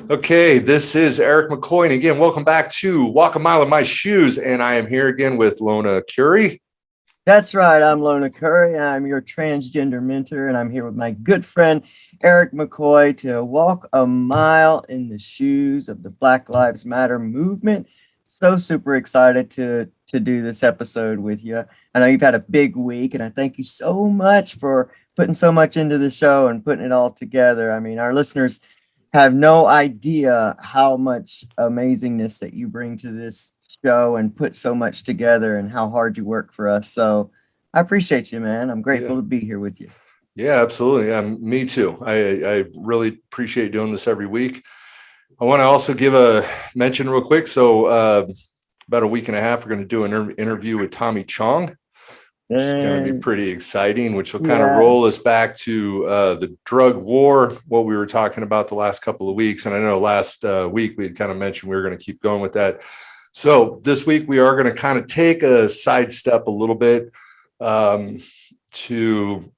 Okay, this is Eric McCoy. And again, welcome back to Walk a Mile in My Shoes. And I am here again with Lona Curie. That's right. I'm Lona Curry. I'm your transgender mentor, and I'm here with my good friend, Eric McCoy, to walk a mile in the shoes of the Black Lives Matter movement. So super excited to do this episode with you. I know you've had a big week, and I thank you so much for putting so much into the show and putting it all together. I mean, our listeners have no idea how much amazingness that you bring to this show and put so much together and how hard you work for us. So I appreciate you, man. I'm grateful to be here with you. Yeah, absolutely. Me too. I really appreciate doing this every week. I want to also give a mention real quick. So about a week and a half, we're going to do an interview with Tommy Chong, which is going to be pretty exciting, which will kind of roll us back to the drug war, what we were talking about the last couple of weeks. And I know last week we had kind of mentioned we were going to keep going with that. So this week we are going to kind of take a sidestep a little bit to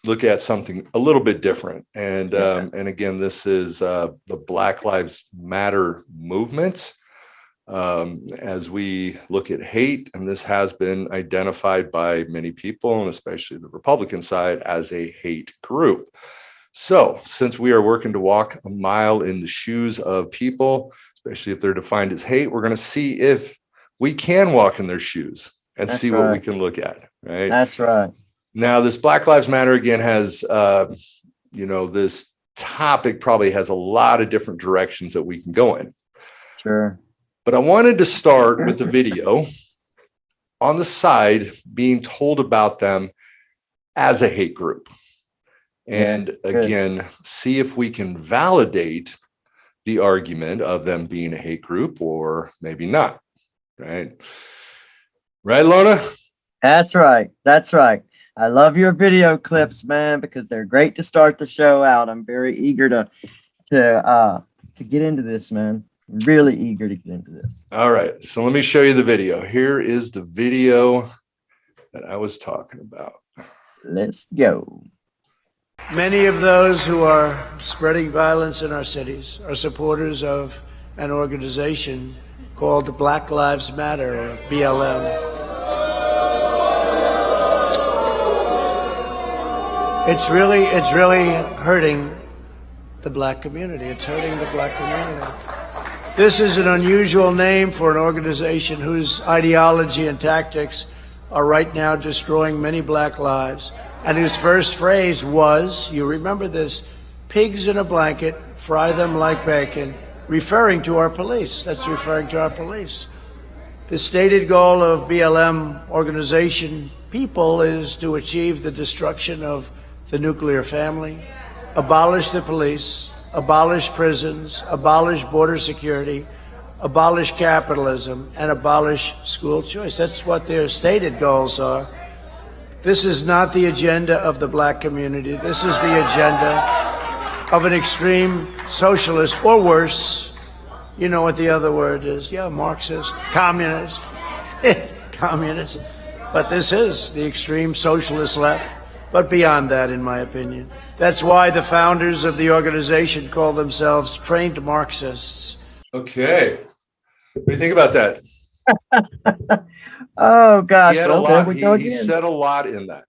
look at something a little bit different. And again, this is the Black Lives Matter movement. As we look at hate, and this has been identified by many people, and especially the Republican side, as a hate group. So since we are working to walk a mile in the shoes of people, especially if they're defined as hate, we're going to see if we can walk in their shoes and see what we can look at. Right. That's right. Now, this Black Lives Matter, again, has, this topic probably has a lot of different directions that we can go in. Sure. But I wanted to start with a video on the side being told about them as a hate group. And again, see if we can validate the argument of them being a hate group or maybe not. Right? Right, Lona? That's right. That's right. I love your video clips, man, because they're great to start the show out. I'm very eager to get into this, man. Really eager to get into this. All right. So let me show you the video. Here is the video that I was talking about. Let's go. Many of those who are spreading violence in our cities are supporters of an organization called Black Lives Matter, or BLM. It's really hurting the black community. It's hurting the black community. This is an unusual name for an organization whose ideology and tactics are right now destroying many black lives, and whose first phrase was, you remember this, pigs in a blanket, fry them like bacon, referring to our police. That's referring to our police. The stated goal of BLM organization people is to achieve the destruction of the nuclear family, abolish the police, abolish prisons, abolish border security, abolish capitalism, and abolish school choice. That's what their stated goals are. This is not the agenda of the black community. This is the agenda of an extreme socialist, or worse. You know what the other word is. Yeah, Marxist, communist, communist. But this is the extreme socialist left. But beyond that, in my opinion. That's why the founders of the organization call themselves trained Marxists. Okay. What do you think about that? Oh, gosh. He had a lot. He said a lot in that.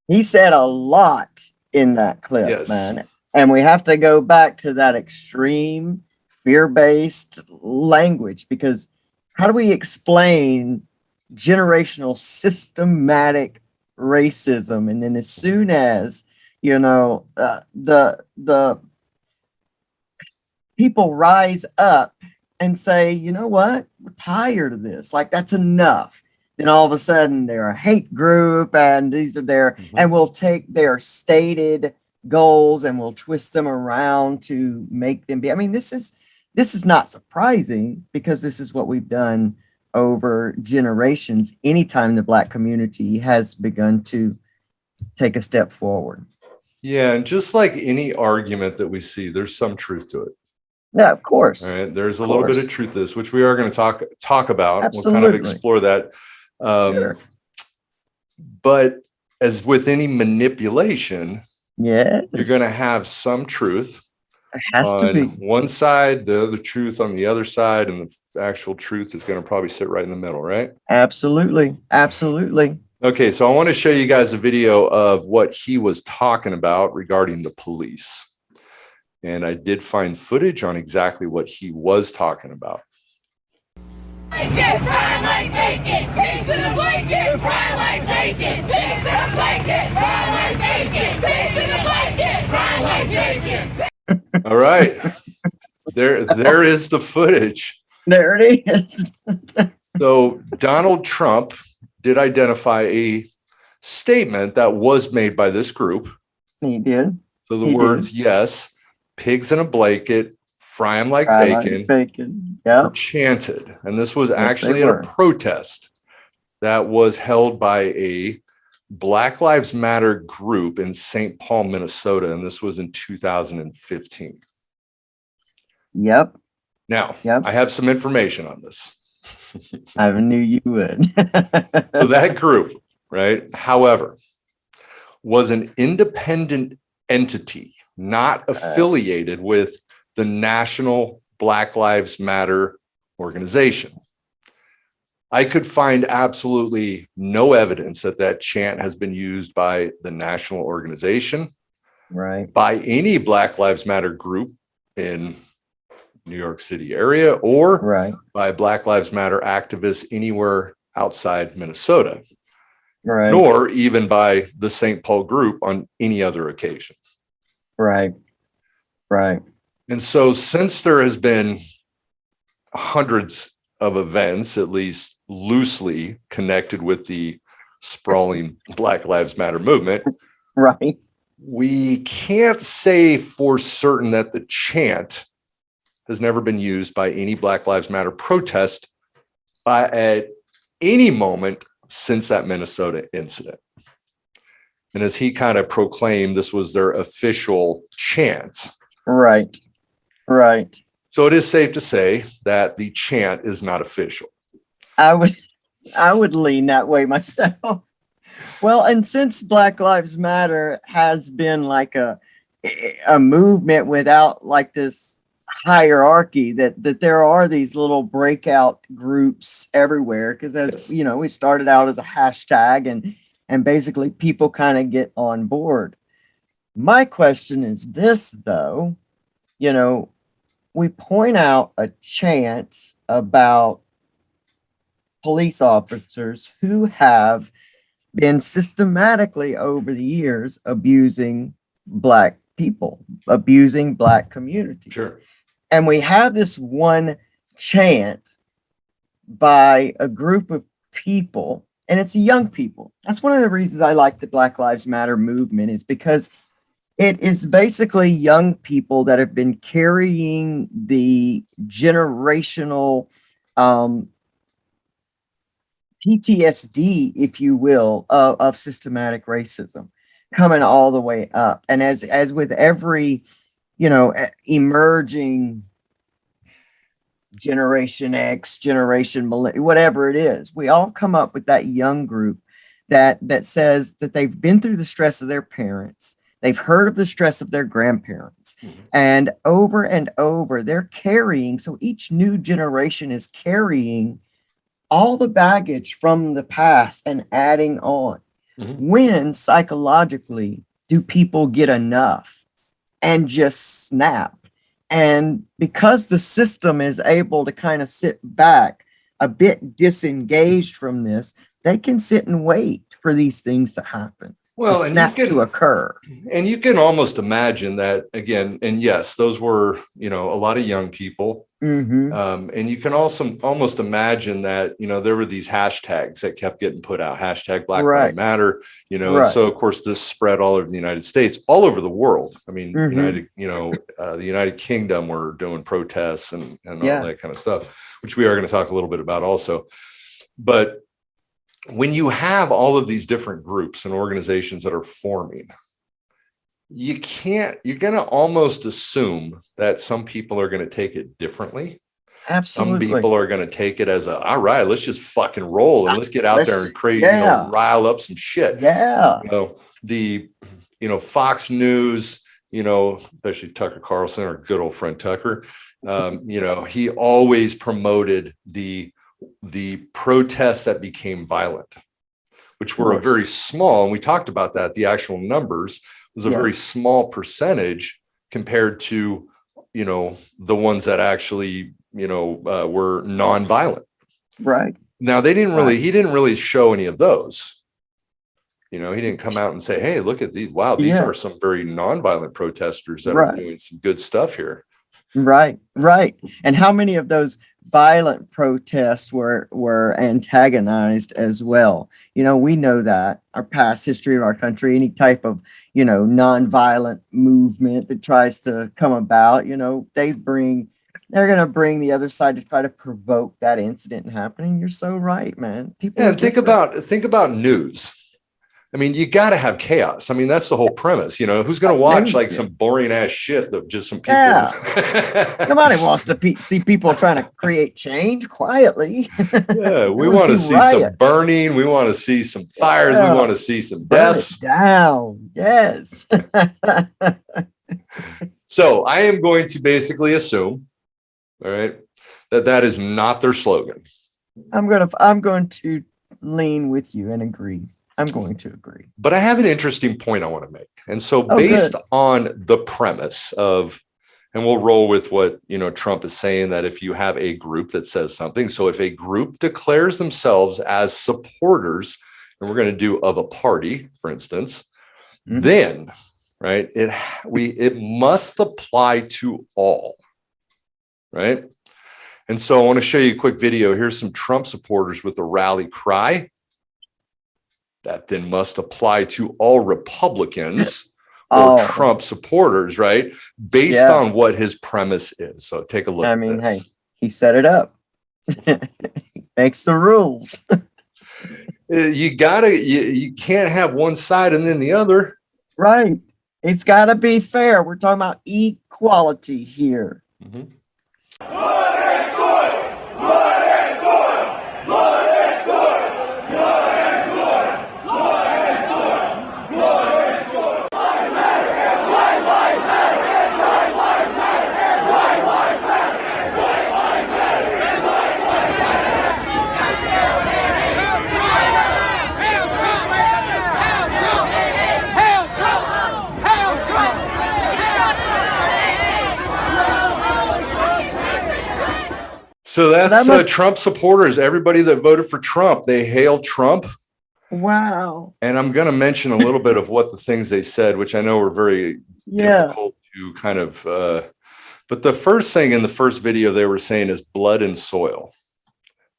He said a lot in that clip, man. And we have to go back to that extreme fear-based language, because how do we explain generational systematic racism? And then as soon as the people rise up and say, you know what, we're tired of this, like that's enough, then all of a sudden they're a hate group, and these are their and we'll take their stated goals and we'll twist them around to make them be. I mean, this is not surprising, because this is what we've done over generations anytime the black community has begun to take a step forward. Yeah, and just like any argument that we see, there's some truth to it. Yeah, of course. All right, there's a little bit of truth to this, which we are going to talk about. Absolutely. We'll kind of explore that. Sure. But as with any manipulation, yeah, you're going to have some truth, It has to on be. one side, the other truth on the other side, and the actual truth is going to probably sit right in the middle, right? Absolutely. Absolutely. Okay, so I want to show you guys a video of what he was talking about regarding the police. And I did find footage on exactly what he was talking about. Blanket, fry like bacon, pigs in a blanket, fry like bacon, pigs in a blanket, fry like bacon, pigs in a blanket, fry like bacon. All right, there is the footage. There it is. So Donald Trump did identify a statement that was made by this group. He did. So the He words, yes, pigs in a blanket, fry them like Fry bacon, like bacon. were Yeah. chanted. And this was Yes, actually they at a were. protest that was held by a Black Lives Matter group in St. Paul, Minnesota. And this was in 2015. Yep. Now, Yep. I have some information on this. I knew you would. So that group, right, however, was an independent entity, not affiliated with the National Black Lives Matter organization. I could find absolutely no evidence that that chant has been used by the national organization, Right. by any Black Lives Matter group in New York City area, or Right. by Black Lives Matter activists anywhere outside Minnesota, Right. nor even by the St. Paul group on any other occasion. Right. Right. And so since there has been hundreds of events, at least loosely connected with the sprawling Black Lives Matter movement, Right. we can't say for certain that the chant has never been used by any Black Lives Matter protest at any moment since that Minnesota incident. And as he kind of proclaimed, this was their official chant. Right. Right. So it is safe to say that the chant is not official. I would lean that way myself. Well, and since Black Lives Matter has been like a movement without like this hierarchy, that there are these little breakout groups everywhere, because as you know, we started out as a hashtag and basically people kind of get on board. My question is this though, you know, we point out a chant about police officers who have been systematically over the years abusing Black people, abusing Black communities. Sure. And we have this one chant by a group of people, and it's young people. That's one of the reasons I like the Black Lives Matter movement, is because it is basically young people that have been carrying the generational PTSD, if you will, of systematic racism coming all the way up. And as with every, you know, emerging Generation X, Generation Millennial, whatever it is, we all come up with that young group that says that they've been through the stress of their parents. They've heard of the stress of their grandparents, and over, they're carrying. So each new generation is carrying all the baggage from the past and adding on. When psychologically do people get enough and just snap? And because the system is able to kind of sit back a bit disengaged from this, they can sit and wait for these things to happen. Well, and snap to occur. And you can almost imagine that again. And yes, those were, you know, a lot of young people. And you can also almost imagine that, you know, there were these hashtags that kept getting put out, hashtag Black Lives Matter, you know, and so of course this spread all over the United States, all over the world. I mean, the United Kingdom were doing protests and all that kind of stuff, which we are going to talk a little bit about also. But when you have all of these different groups and organizations that are forming, you're going to almost assume that some people are going to take it differently. Absolutely. Some people are going to take it as all right, let's just fucking roll and let's get out there and create, you know, rile up some shit. Yeah. You know, Fox News, especially Tucker Carlson, our good old friend Tucker, he always promoted the protests that became violent, which were a very small, and we talked about that, the actual numbers was a very small percentage compared to, the ones that actually, were nonviolent. Right. Now he didn't really show any of those. He didn't come out and say, hey, look at these. Wow, these are some very nonviolent protesters that are doing some good stuff here. Right. And how many of those violent protests were antagonized as well? We know that our past history of our country, any type of, nonviolent movement that tries to come about, they're going to bring the other side to try to provoke that incident happening. You're so right, man. People think about news. I mean, you got to have chaos. I mean, that's the whole premise. Who's going to watch like some boring ass shit that just some people. Yeah. Nobody wants to see people trying to create change quietly. Yeah, we want to see some burning. We want to see some fires. We want to see some deaths. Burn it down. Yes. So I am going to basically assume, all right, that is not their slogan. I'm going to lean with you and agree. I'm going to agree. But I have an interesting point I want to make. And so based on the premise of, and we'll roll with what, Trump is saying, that if you have a group that says something, so if a group declares themselves as supporters, and we're going to do of a party, for instance, then, right, it must apply to all, right? And so I want to show you a quick video. Here's some Trump supporters with a rally cry. That then must apply to all Republicans or Trump supporters, right? Based on what his premise is. So take a look at this. Hey, he set it up. He makes the rules. You can't have one side and then the other. Right. It's got to be fair. We're talking about equality here. So that's Trump supporters. Everybody that voted for Trump, they hail Trump. Wow. And I'm going to mention a little bit of what the things they said, which I know were very difficult to kind of, but the first thing in the first video they were saying is blood and soil.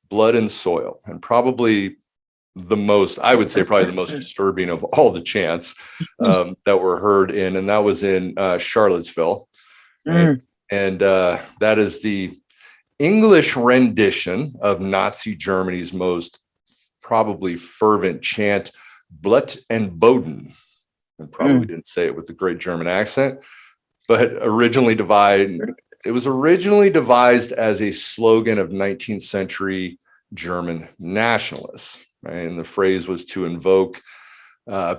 Blood and soil. And probably I would say probably the most disturbing of all the chants that were heard and that was in Charlottesville. Right? And that is the English rendition of Nazi Germany's most probably fervent chant, Blut and Boden. I probably didn't say it with a great German accent, but it was originally devised as a slogan of 19th century German nationalists. Right? And the phrase was to invoke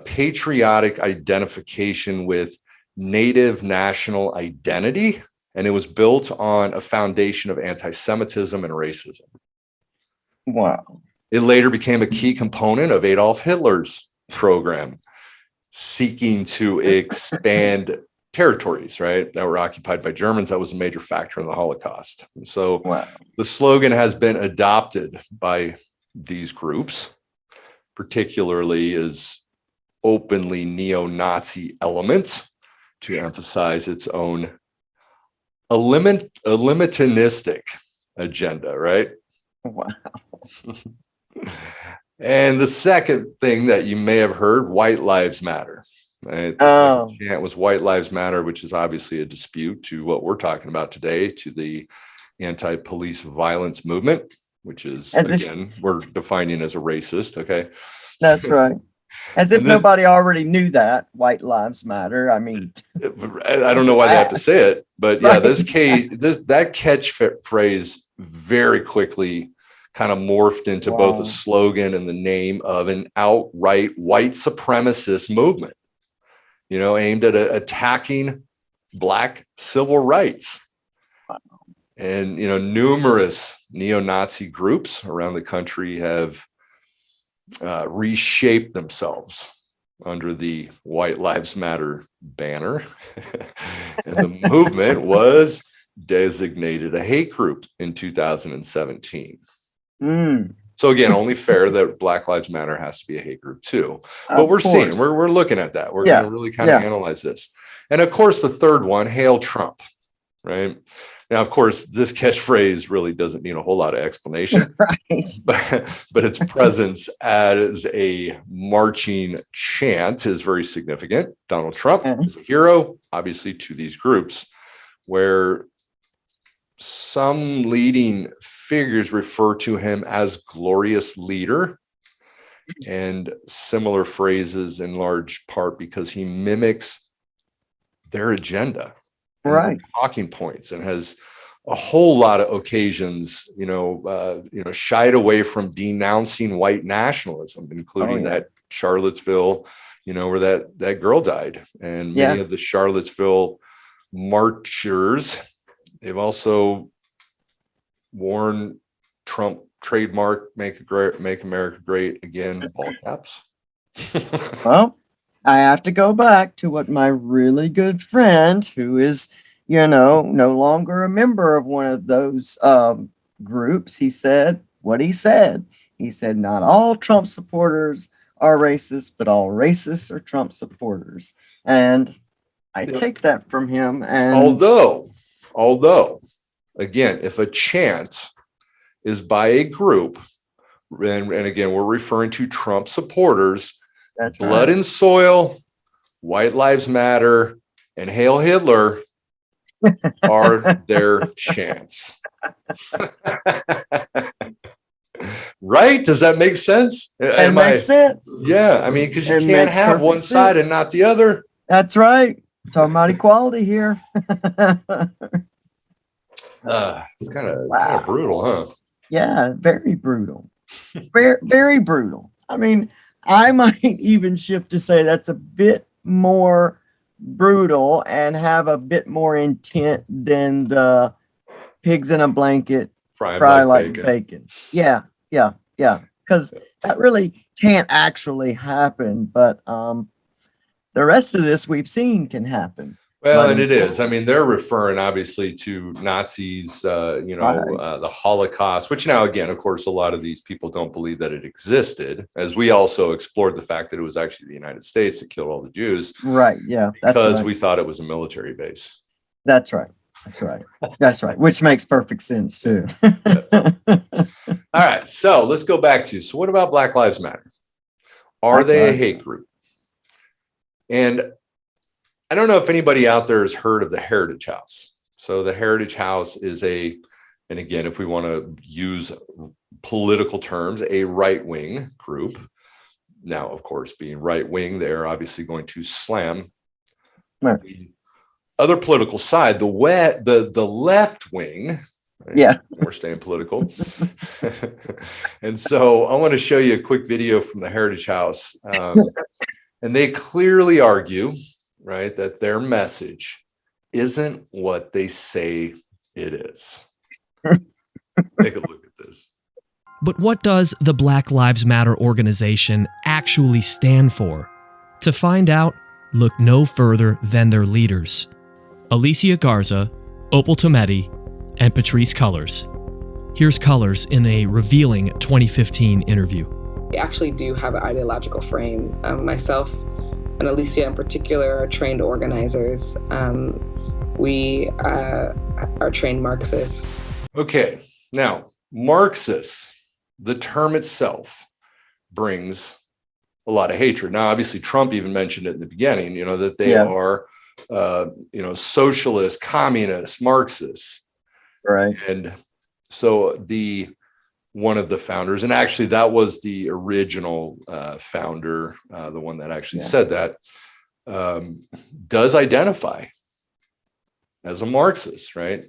patriotic identification with native national identity. And it was built on a foundation of anti-Semitism and racism. Wow. It later became a key component of Adolf Hitler's program, seeking to expand territories, right, that were occupied by Germans. That was a major factor in the Holocaust. And so the slogan has been adopted by these groups, particularly as openly neo-Nazi elements, to emphasize its own eliminationistic agenda, right? Wow. And the second thing that you may have heard, white lives matter. Right? The second chant was white lives matter, which is obviously a dispute to what we're talking about today, to the anti-police violence movement, which is, we're defining as a racist, okay? That's right. As if nobody already knew that white lives matter. I mean, I don't know why they have to say it, but yeah, that catchphrase very quickly kind of morphed into both a slogan and the name of an outright white supremacist movement. aimed at attacking Black civil rights. And, numerous neo-Nazi groups around the country have reshaped themselves under the White Lives Matter banner. And the movement was designated a hate group in 2017. So again, only fair that Black Lives Matter has to be a hate group too. But we're looking at that. We're going to really kind of analyze this. And of course, the third one, Hail Trump, right? Now, of course, this catchphrase really doesn't need a whole lot of explanation, Right. but its presence as a marching chant is very significant. Donald Trump is a hero, obviously, to these groups, where some leading figures refer to him as glorious leader, and similar phrases in large part because he mimics their agenda. Right. Talking points, and has a whole lot of occasions, shied away from denouncing white nationalism, including that Charlottesville, where that girl died, and many of the Charlottesville marchers. They've also worn Trump trademark "Make America Great Again" ball caps. Well, I have to go back to what my really good friend, who is, no longer a member of one of those groups, he said what he said. He said, not all Trump supporters are racist, but all racists are Trump supporters. And I take that from him. And although, again, if a chant is by a group, and again, we're referring to Trump supporters, that's Blood and Soil, White Lives Matter, and Hail Hitler are their chants. Right? Does that make sense? It makes sense. Yeah. I mean, because you can't have one side and not the other. That's right. Talking about equality here. It's kind of brutal, huh? Yeah, very brutal. Very, very brutal. I mean, I might even shift to say that's a bit more brutal and have a bit more intent than the pigs in a blanket, fry like bacon. Yeah. Because that really can't actually happen. But the rest of this we've seen can happen. Well, and it is. I mean, they're referring obviously to Nazis, the Holocaust, which now, again, of course, a lot of these people don't believe that it existed, as we also explored the fact that it was actually the United States that killed all the Jews. Right. Yeah. Because we thought it was a military base. That's right. That's right. Which makes perfect sense, too. All right. So let's go back to, so what about Black Lives Matter? Are they a hate group? And I don't know if anybody out there has heard of the Heritage House. So the Heritage House is and again, if we want to use political terms, a right-wing group. Now, of course, being right-wing, they're obviously going to slam the other political side, the left wing. Right? Yeah. We're staying political. And so I want to show you a quick video from the Heritage House. And they clearly argue, right, that their message isn't what they say it is. Take a look at this. But what does the Black Lives Matter organization actually stand for? To find out, look no further than their leaders, Alicia Garza, Opal Tometi, and Patrisse Cullors. Here's Cullors in a revealing 2015 interview. We actually do have an ideological frame. Myself and Alicia in particular are trained organizers. We are trained Marxists. Okay, now Marxists, the term itself brings a lot of hatred. Now, obviously, Trump even mentioned it in the beginning, that they are, socialist, communist, Marxists. Right. And so one of the founders, and actually that was the original founder, the one that actually said that, does identify as a Marxist, right?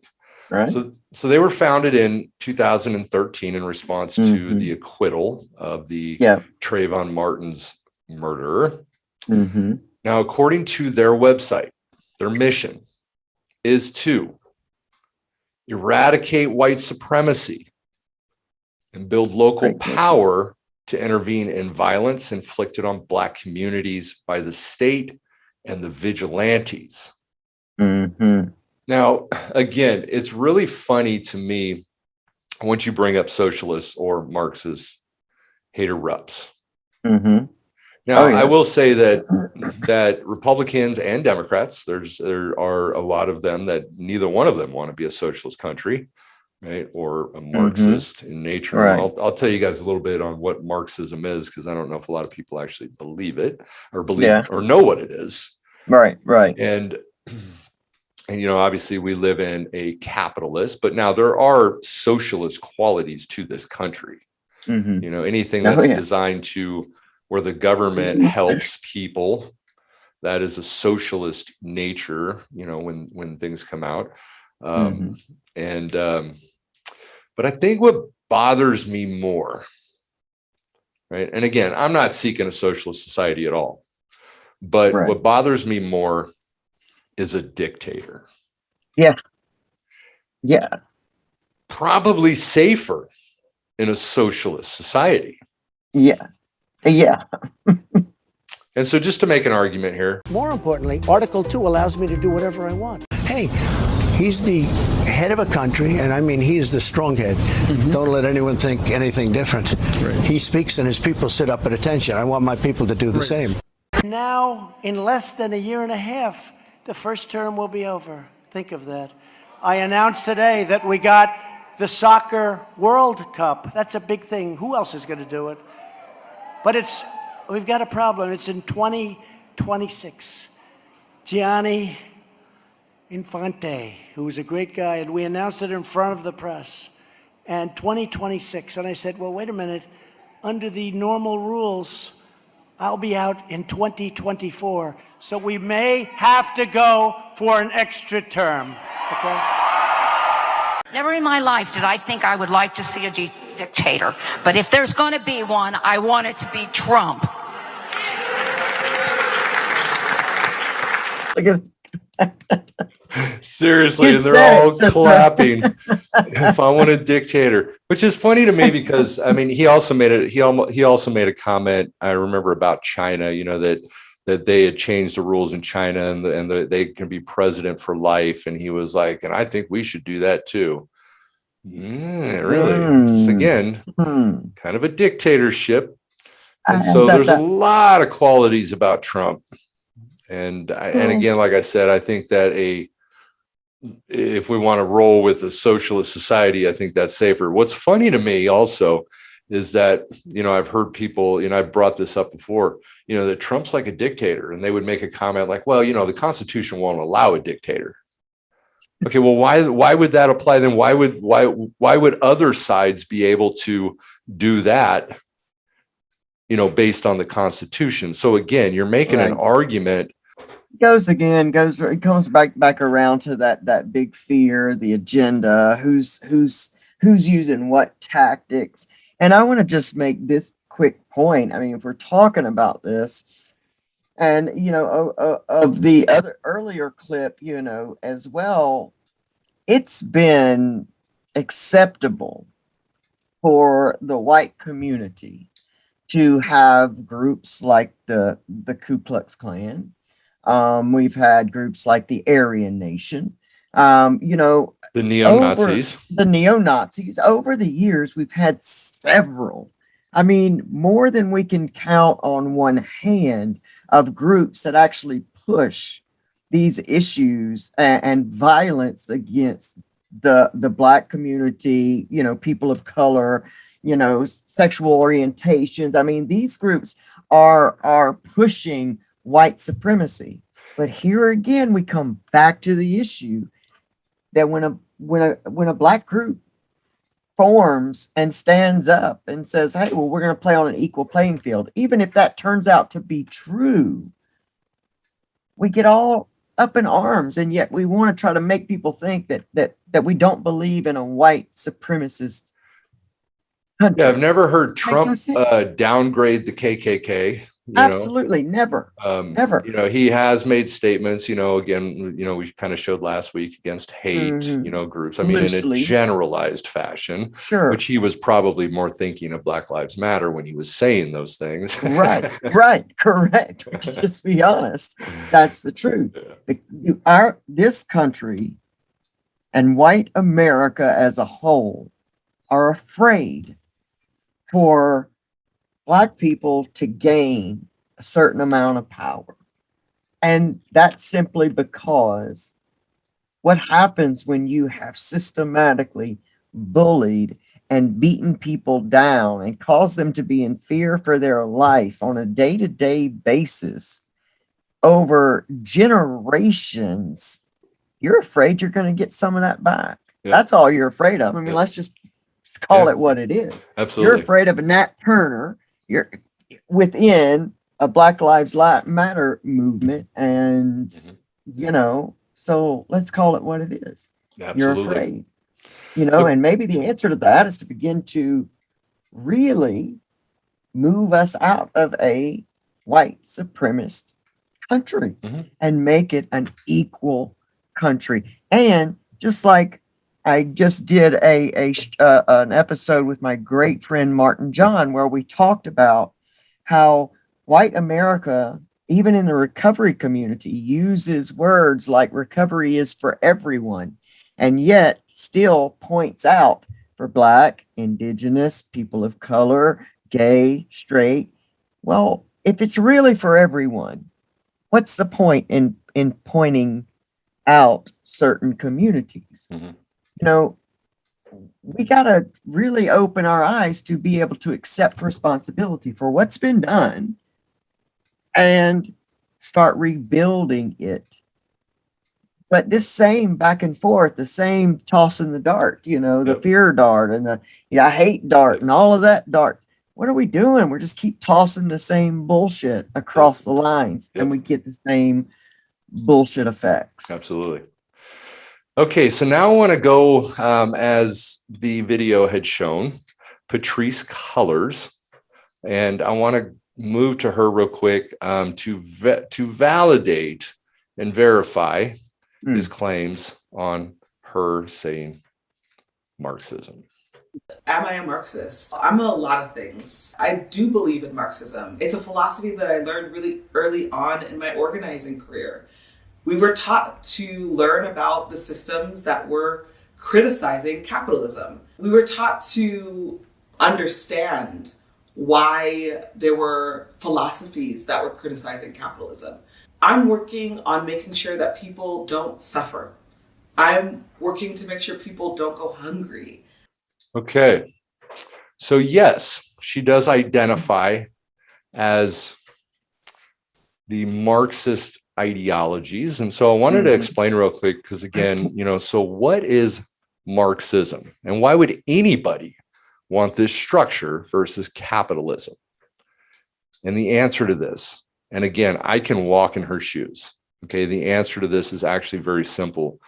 Right. So they were founded in 2013 in response to the acquittal of the Trayvon Martin's murderer. Now, according to their website, their mission is to eradicate white supremacy and build local power to intervene in violence inflicted on Black communities by the state and the vigilantes. Mm-hmm. Now, again, it's really funny to me once you bring up socialists or Marxists, hater reps. Mm-hmm. Now, I will say that Republicans and Democrats, there are a lot of them that neither one of them want to be a socialist country, right, or a Marxist in nature. Right. I'll tell you guys a little bit on what Marxism is, because I don't know if a lot of people actually believe it or or know what it is. Right. And obviously we live in a capitalist, but now there are socialist qualities to this country. Mm-hmm. Anything that's designed to where the government helps people, that is a socialist nature, when things come out. But I think what bothers me more, right? And again, I'm not seeking a socialist society at all, but what bothers me more is a dictator. Yeah. Probably safer in a socialist society. Yeah. And so just to make an argument here. More importantly, Article 2 allows me to do whatever I want. Hey, he's the head of a country, and I mean, he is the strong head. Mm-hmm. Don't let anyone think anything different. Right. He speaks and his people sit up at attention. I want my people to do the same. Now, in less than a year and a half, the first term will be over. Think of that. I announced today that we got the Soccer World Cup. That's a big thing. Who else is going to do it? But we've got a problem. It's in 2026. Gianni Infante, who was a great guy, and we announced it in front of the press. And 2026. And I said, well, wait a minute. Under the normal rules, I'll be out in 2024. So we may have to go for an extra term. Okay? Never in my life did I think I would like to see a dictator. But if there's going to be one, I want it to be Trump. Seriously, and they're all clapping. If I want a dictator, which is funny to me because I mean, he also made a comment. I remember about China, that they had changed the rules in China and they can be president for life, and he was like, and I think we should do that too. Really? It's, again, kind of a dictatorship, and so there's a lot of qualities about Trump. And again, like I said, I think that if we want to roll with a socialist society, I think that's safer. What's funny to me also is that, I've heard people, I've brought this up before, that Trump's like a dictator, and they would make a comment like, well, the Constitution won't allow a dictator. Okay, well, why would that apply then? Why would other sides be able to do that, based on the Constitution? So again, you're making an argument. It comes back around to that big fear, the agenda, who's using what tactics. And I want to just make this quick point. I mean, if we're talking about this, and of the other earlier clip, as well, it's been acceptable for the white community to have groups like the Ku Klux Klan. We've had groups like the Aryan Nation, the neo-Nazis. The neo-Nazis. Over the years, we've had several. I mean, more than we can count on one hand of groups that actually push these issues and violence against the Black community, people of color, sexual orientations. I mean, these groups are pushing white supremacy. But here again, we come back to the issue that when a Black group forms and stands up and says, hey, well, we're going to play on an equal playing field, even if that turns out to be true, we get all up in arms, and yet we want to try to make people think that we don't believe in a white supremacist country. Yeah, I've never heard Trump downgrade the KKK. Absolutely. Never. Never. He has made statements, again, we kind of showed last week against hate, groups. I mean, in a Loosely. generalized fashion, Sure. which he was probably more thinking of Black Lives Matter when he was saying those things. Right. Correct. Let's just be honest. That's the truth. This country and white America as a whole are afraid for Black people to gain a certain amount of power. And that's simply because what happens when you have systematically bullied and beaten people down and caused them to be in fear for their life on a day-to-day basis over generations, you're afraid you're going to get some of that back. Yeah. That's all you're afraid of. I mean, let's just call it what it is. Absolutely. You're afraid of a Nat Turner. You're within a Black Lives Matter movement. And, so let's call it what it is. Absolutely. You're afraid, and maybe the answer to that is to begin to really move us out of a white supremacist country and make it an equal country. And just like I just did an episode with my great friend Martin John, where we talked about how white America, even in the recovery community, uses words like recovery is for everyone, and yet still points out for Black, Indigenous, people of color, gay, straight. Well, if it's really for everyone, what's the point in pointing out certain communities? We got to really open our eyes to be able to accept responsibility for what's been done and start rebuilding it. But this same back and forth, the same tossing the dart, the fear dart and the hate dart and all of that darts. What are we doing? We're just keep tossing the same bullshit across the lines and we get the same bullshit effects. Absolutely. Okay, so now I want to go, as the video had shown, Patrisse Cullors, and I want to move to her real quick to validate and verify his claims on her saying Marxism. Am I a Marxist? I'm a lot of things. I do believe in Marxism. It's a philosophy that I learned really early on in my organizing career. We were taught to learn about the systems that were criticizing capitalism. We were taught to understand why there were philosophies that were criticizing capitalism. I'm working on making sure that people don't suffer. I'm working to make sure people don't go hungry. Okay, so yes, she does identify as the Marxist ideologies. And so I wanted to explain real quick, because again, so what is Marxism and why would anybody want this structure versus capitalism? And the answer to this, and again, I can walk in her shoes. Okay, the answer to this is actually very simple.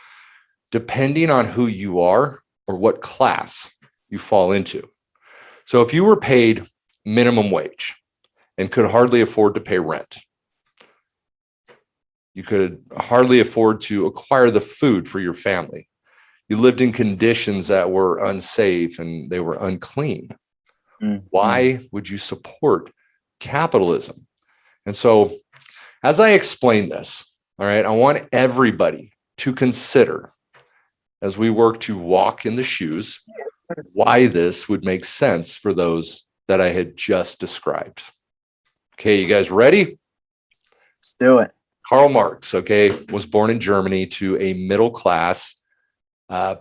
Depending on who you are or what class you fall into. So if you were paid minimum wage and could hardly afford to pay rent, you could hardly afford to acquire the food for your family, you lived in conditions that were unsafe and they were unclean, why would you support capitalism? And so as I explain this, all right, I want everybody to consider, as we work to walk in the shoes, why this would make sense for those that I had just described. Okay, you guys ready? Let's do it. Karl Marx, was born in Germany to a middle-class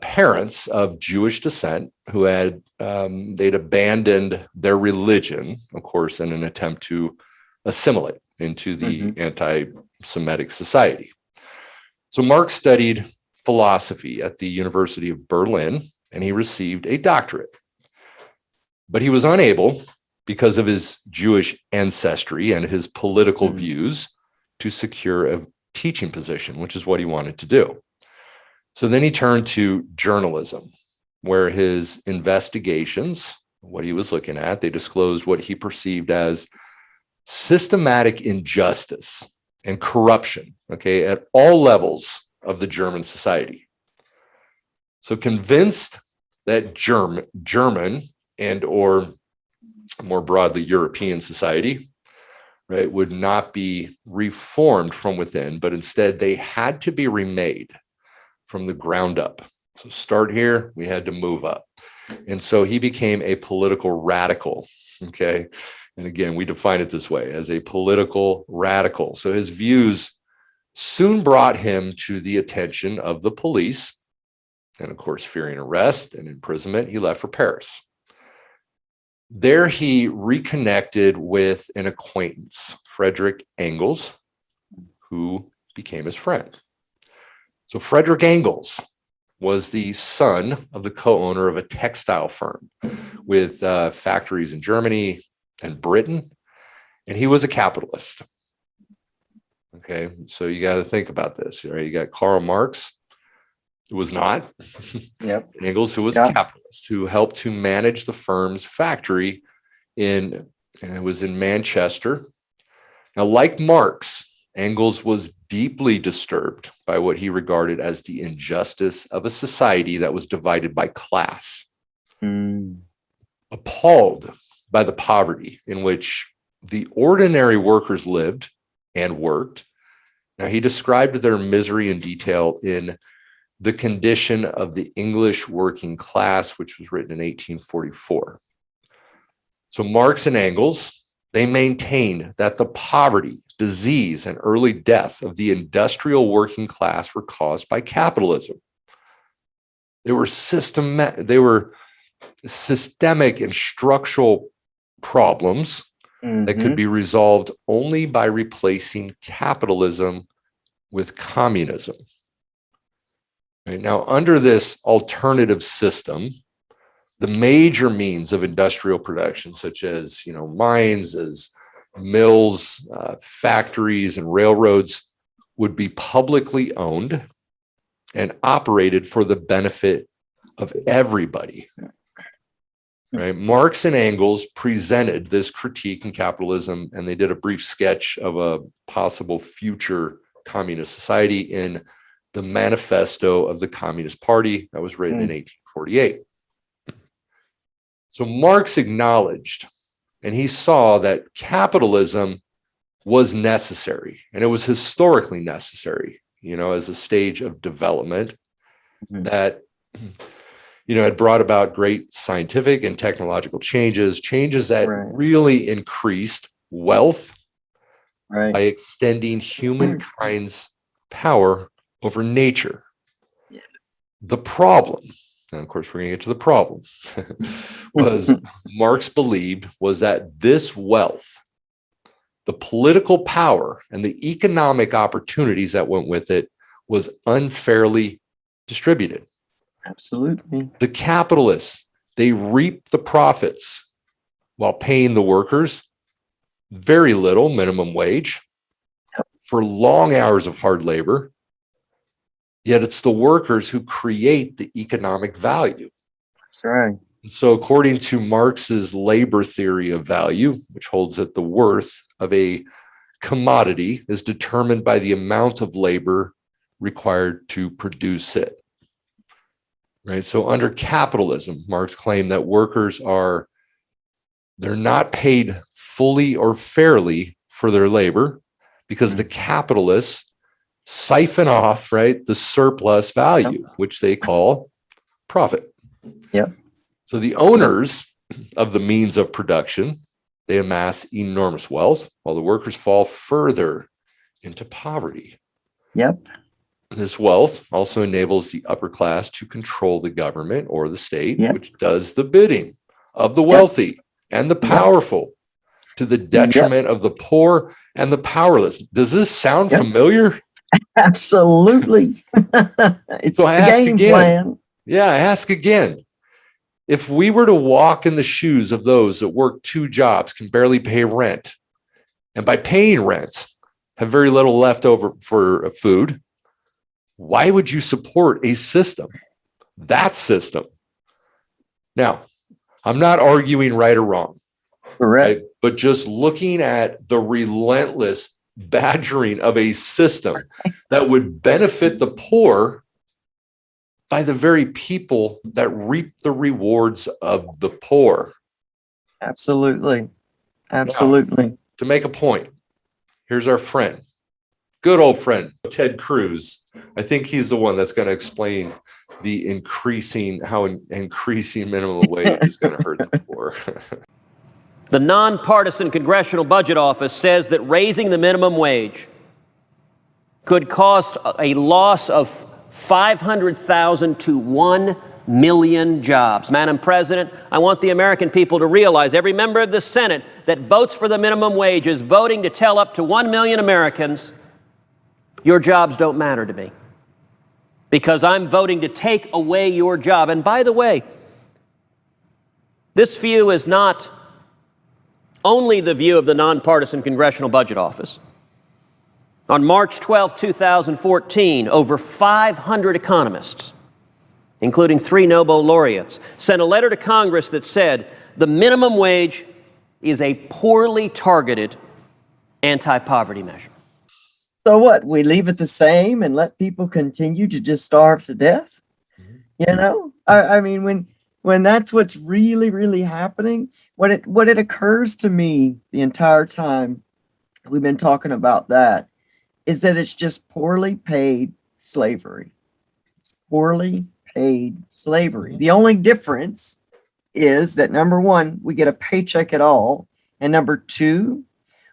parents of Jewish descent who had they'd abandoned their religion, of course, in an attempt to assimilate into the anti-Semitic society. So Marx studied philosophy at the University of Berlin, and he received a doctorate. But he was unable, because of his Jewish ancestry and his political views, to secure a teaching position, which is what he wanted to do. So then he turned to journalism, where his investigations, what he was looking at, they disclosed what he perceived as systematic injustice and corruption, okay, at all levels of the German society. So convinced that German and or more broadly European society, right, would not be reformed from within, but instead they had to be remade from the ground up. So start here, we had to move up. And so he became a political radical, okay? And again, we define it this way, as a political radical. So his views soon brought him to the attention of the police. And of course, fearing arrest and imprisonment, he left for Paris. There he reconnected with an acquaintance, Friedrich Engels, who became his friend. So Friedrich Engels was the son of the co-owner of a textile firm with factories in Germany and Britain, and he was a capitalist. Okay, so you got to think about this, right? You got Karl Marx, who was not. Yep. Engels, who was a capitalist, who helped to manage the firm's factory and it was in Manchester. Now, like Marx, Engels was deeply disturbed by what he regarded as the injustice of a society that was divided by class. Appalled by the poverty in which the ordinary workers lived and worked. Now, he described their misery in detail in The Condition of the English Working Class, which was written in 1844. So Marx and Engels, they maintained that the poverty, disease, and early death of the industrial working class were caused by capitalism. They were systemic and structural problems that could be resolved only by replacing capitalism with communism. Right? Now, under this alternative system, the major means of industrial production, such as mines, as mills, factories, and railroads, would be publicly owned and operated for the benefit of everybody. Right? Marx and Engels presented this critique in capitalism, and they did a brief sketch of a possible future communist society in the Manifesto of the Communist Party that was written in 1848. So Marx acknowledged, and he saw that capitalism was necessary, and it was historically necessary, as a stage of development that, had brought about great scientific and technological changes that really increased wealth by extending humankind's power over nature. The problem, and of course we're going to get to the problem, was Marx believed was that this wealth, the political power, and the economic opportunities that went with it was unfairly distributed. Absolutely. The capitalists, they reap the profits while paying the workers very little minimum wage for long hours of hard labor. Yet it's the workers who create the economic value. That's right. So according to Marx's labor theory of value, which holds that the worth of a commodity is determined by the amount of labor required to produce it. Right? So under capitalism, Marx claimed that workers they're not paid fully or fairly for their labor because the capitalists siphon off, the surplus value, which they call profit. Yep. So the owners of the means of production, they amass enormous wealth, while the workers fall further into poverty. Yep. This wealth also enables the upper class to control the government or the state, which does the bidding of the wealthy and the powerful to the detriment of the poor and the powerless. Does this sound familiar? Absolutely. It's so I the ask game again. plan. Yeah, I ask again. If we were to walk in the shoes of those that work 2 jobs, can barely pay rent, and by paying rent, have very little left over for food, why would you support a system? That system. Now, I'm not arguing right or wrong. Correct. but just looking at the relentless badgering of a system that would benefit the poor by the very people that reap the rewards of the poor. Absolutely. Absolutely. Now, to make a point, here's our friend, good old friend, Ted Cruz. I think he's the one that's going to explain the how increasing minimum wage is going to hurt the poor. The nonpartisan Congressional Budget Office says that raising the minimum wage could cost a loss of 500,000 to 1 million jobs. Madam President, I want the American people to realize, every member of the Senate that votes for the minimum wage is voting to tell up to 1 million Americans, your jobs don't matter to me, because I'm voting to take away your job. And by the way, this view is not only the view of the nonpartisan Congressional Budget Office. On March 12, 2014, over 500 economists, including 3 Nobel laureates, sent a letter to Congress that said the minimum wage is a poorly targeted anti-poverty measure. So what? We leave it the same and let people continue to just starve to death? You know, I mean, when that's what's really, really happening, what it occurs to me the entire time we've been talking about that is that it's just poorly paid slavery. It's poorly paid slavery. The only difference is that, number one, we get a paycheck at all, and number two,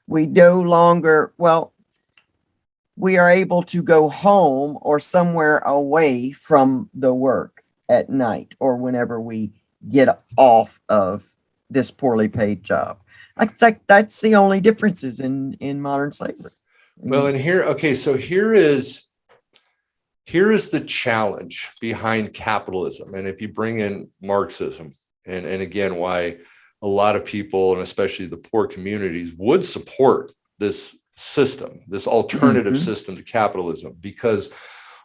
we no longer, well, we are able to go home or somewhere away from the work at night or whenever we get off of this poorly paid job. That's the only differences in modern slavery. Well, and here is the challenge behind capitalism. And if you bring in Marxism, and again, why a lot of people, and especially the poor communities, would support this system, this alternative system to capitalism, because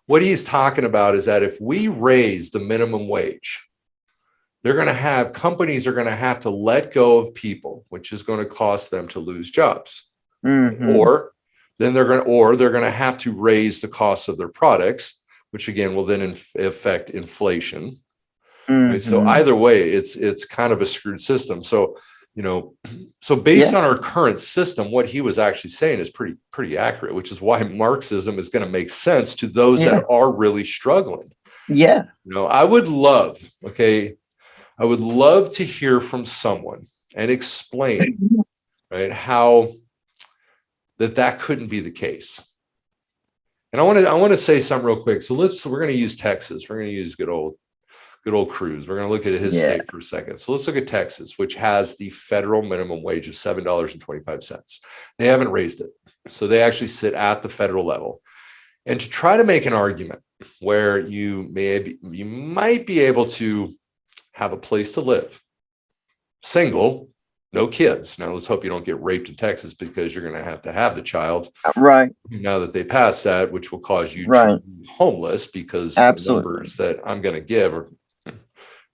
what he's talking about is that if we raise the minimum wage, companies are going to have to let go of people, which is going to cost them to lose jobs. Or they're going to have to raise the cost of their products, which again will then affect inflation. Right? So either way, it's kind of a screwed system. So, based on our current system, what he was actually saying is pretty accurate, which is why Marxism is going to make sense to those that are really struggling. Yeah. I would love to hear from someone and explain, right, how that couldn't be the case. And I want to say something real quick. So we're going to use Texas. We're going to use good old Cruz. We're going to look at his state for a second. So let's look at Texas, which has the federal minimum wage of $7.25. They haven't raised it. So they actually sit at the federal level. And to try to make an argument where you might be able to have a place to live, single, no kids. Now, let's hope you don't get raped in Texas, because you're going to have the child. Right. Now that they pass that, which will cause you to be homeless, because the numbers that I'm going to give aren't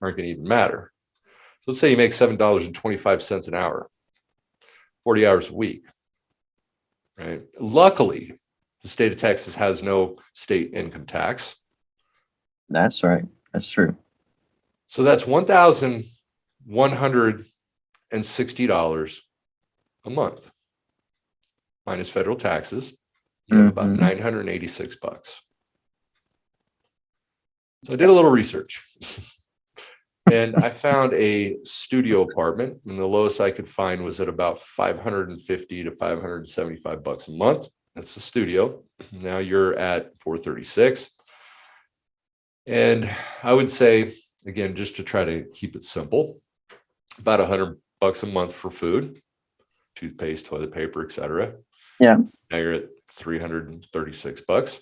going to even matter. So let's say you make $7.25 an hour, 40 hours a week. Right. Luckily, the state of Texas has no state income tax. That's right. That's true. So that's $1,160 a month minus federal taxes. You have about $986. So I did a little research and I found a studio apartment, and the lowest I could find was at about $550 to $575 a month. That's the studio. Now you're at $436. And I would say, again, just to try to keep it simple, about $100 a month for food, toothpaste, toilet paper, etc. Yeah. Now you're at $336.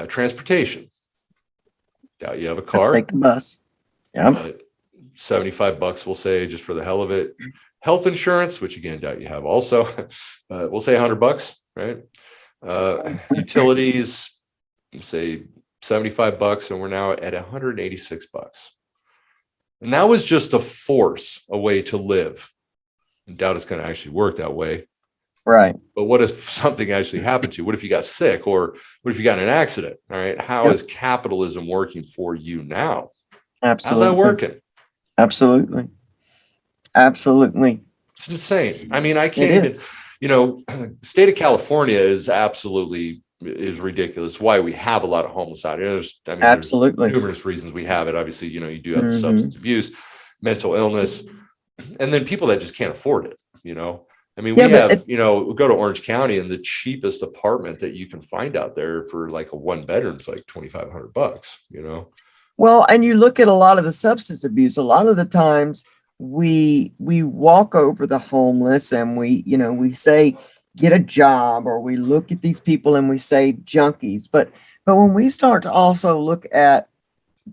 Transportation. Doubt you have a car. Take the bus. Yeah. $75, we'll say, just for the hell of it. Health insurance, which again, doubt you have also. We'll say $100, right? Utilities, say $75, and we're now at $186. And that was just a way to live I doubt it's going to actually work that way. Right. But what if something actually happened to you? What if you got sick, or what if you got in an accident? All right. How is capitalism working for you now? Absolutely. How's that working? Absolutely. Absolutely. It's insane. I mean, I can't It even, is. state of California is ridiculous. Why we have a lot of homeless out here. There's Absolutely. numerous reasons we have it. Obviously, you do have Mhm. substance abuse, mental illness, and then people that just can't afford it. I mean, we have, we'll go to Orange County, and the cheapest apartment that you can find out there for like a one bedroom is like $2,500, Well, and you look at a lot of the substance abuse, a lot of the times we walk over the homeless and we say, get a job, or we look at these people and we say junkies. But when we start to also look at